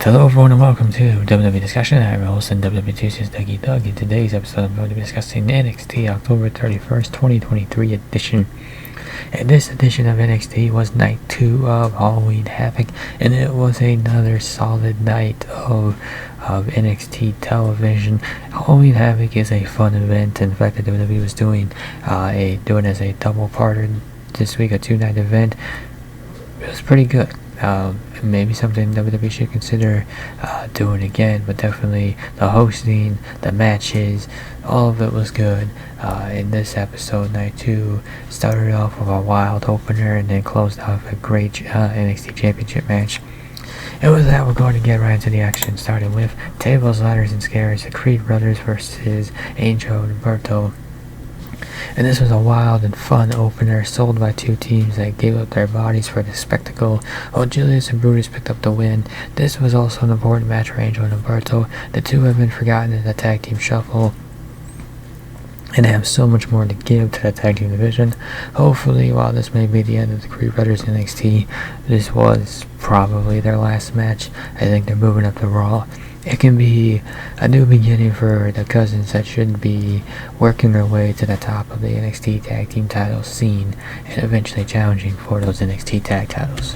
Hello everyone and welcome to WWE Discussion. I'm your host and WWE Tuesdays Dougie Doug. In today's episode, I'm going to be discussing NXT October 31st, 2023 edition. And this edition of NXT was night 2 of Halloween Havoc, and it was another solid night of NXT television. Halloween Havoc is a fun event. In fact, the WWE was doing it as a double-parter this week, a 2-night event. It was pretty good. Maybe something WWE should consider doing again, but definitely the hosting, the matches, all of it was good. In this episode, night 2 started off with a wild opener and then closed off a great NXT Championship match. And with that, we're going to get right into the action, starting with tables, ladders, and scares. The Creed brothers versus Angel and Berto. And this was a wild and fun opener, sold by two teams that gave up their bodies for the spectacle, while Julius and Brutus picked up the win. This was also an important match for Angel and Berto. The two have been forgotten in the tag team shuffle, and have so much more to give to the tag team division. Hopefully, while this may be the end of the Creed brothers in NXT, this was probably their last match. I think they're moving up to Raw. It can be a new beginning for the cousins that should be working their way to the top of the NXT tag team title scene and eventually challenging for those NXT tag titles.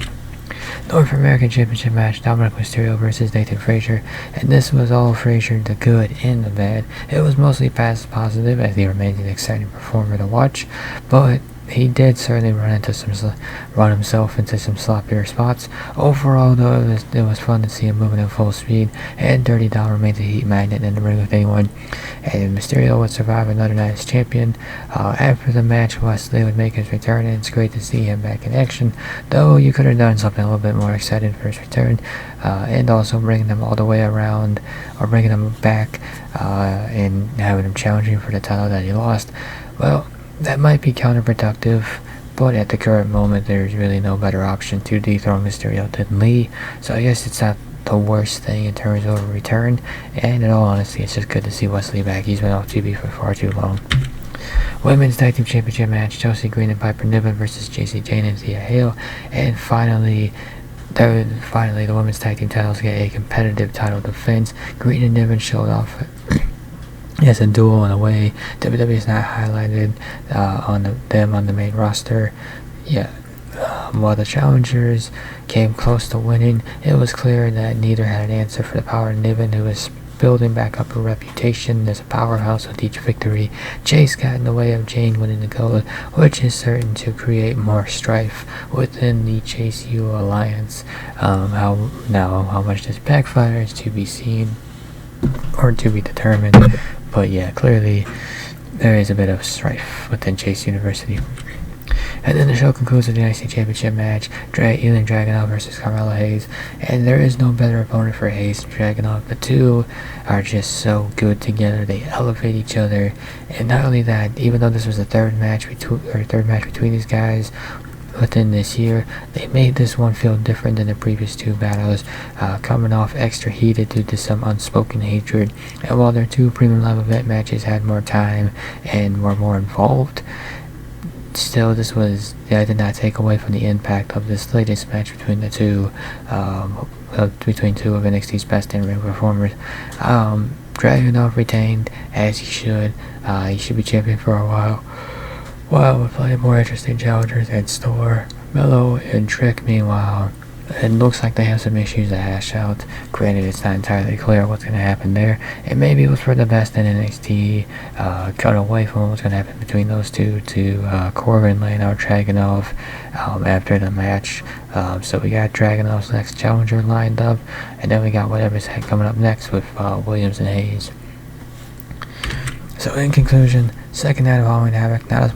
North American Championship match, Dominic Mysterio versus Nathan Frasier, and this was all Frasier, the good and the bad. It was mostly positive as he remains an exciting performer to watch, but he did certainly run himself into some sloppier spots. Overall, though, it was fun to see him moving at full speed, and Dirty Dom remains a heat magnet in the ring with anyone. And Mysterio would survive another night as champion. After the match, Wesley would make his return, and it's great to see him back in action. Though you could have done something a little bit more exciting for his return, and also bringing them all the way around, or bringing them back, and having him challenging for the title that he lost. Well, that might be counterproductive, but at the current moment, there's really no better option to dethrone Mysterio than Lee, so I guess it's not the worst thing in terms of a return, and in all honesty, it's just good to see Wesley back. He's been off TV for far too long. Women's Tag Team Championship match, Chelsea Green and Piper Niven versus JC Jane and Thea Hale, and finally, the women's tag team titles get a competitive title defense. Green and Niven showed off as a duel in a way WWE has not highlighted them on the main roster. While the challengers came close to winning, it was clear that neither had an answer for the power of Niven, who was building back up a reputation as a powerhouse with each victory. Chase got in the way of Jane winning the gold, which is certain to create more strife within the Chase U alliance. How much this backfires is to be seen, or to be determined. But yeah, clearly there is a bit of strife within Chase University. And then the show concludes with the NXT Championship match, Ilya Dragonov versus Carmelo Hayes. And there is no better opponent for Hayes than Dragonov. The two are just so good together. They elevate each other. And not only that, even though this was the third match between these guys within this year, they made this one feel different than the previous two battles, coming off extra heated due to some unspoken hatred. And while their two premium live event matches had more time and were more involved, still that did not take away from the impact of this latest match between the two, between two of NXT's best in-ring performers. Dragonov retained, as he should. He should be champion for a while. While we're playing more interesting challengers and Store, Mello, and Trick. Meanwhile, it looks like they have some issues to hash out. Granted, it's not entirely clear what's going to happen there, and maybe it was for the best in NXT. Cut away from what's going to happen between those two to Corbin laying out Dragonov after the match. So we got Dragonov's next challenger lined up, and then we got whatever's coming up next with Williams and Hayes. So in conclusion, second night of Halloween Havoc, not as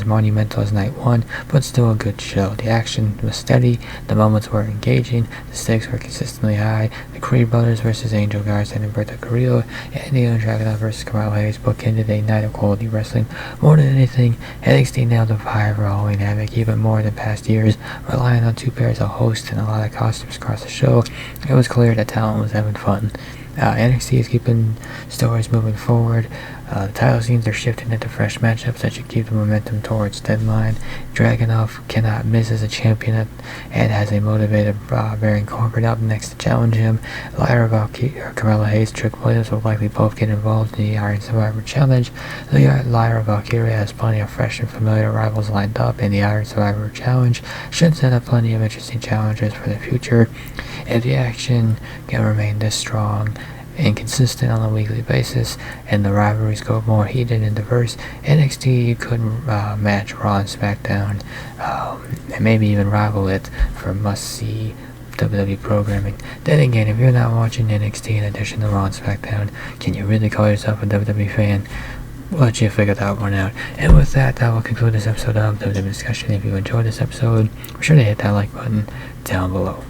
monumental as night 1, but still a good show. The action was steady, the moments were engaging, the stakes were consistently high. The Creed brothers versus Angel Garza and Berto Carrillo, and Ilya Dragonov versus Carmelo Hayes bookended a night of quality wrestling. More than anything, NXT nailed the fire for Halloween Havoc, even more than past years, relying on two pairs of hosts and a lot of costumes across the show. It was clear that talent was having fun. NXT is keeping stories moving forward. The title scenes are shifting into fresh matchups that should keep the momentum towards deadline. Dragonov cannot miss as a champion and has a motivated Baron Corbin up next to challenge him. Lyra Valkyria, Carmella Hayes, Trick Williams will likely both get involved in the Iron Survivor Challenge. Lyra Valkyria has plenty of fresh and familiar rivals lined up, and the Iron Survivor Challenge should set up plenty of interesting challenges for the future. If the action can remain this strong and consistent on a weekly basis, and the rivalries go more heated and diverse, NXT could match Raw and SmackDown, and maybe even rival it for must-see WWE programming. Then again, if you're not watching NXT in addition to Raw and SmackDown, can you really call yourself a WWE fan? We'll let you figure that one out. And with that, that will conclude this episode of WWE Discussion. If you enjoyed this episode, be sure to hit that like button down below.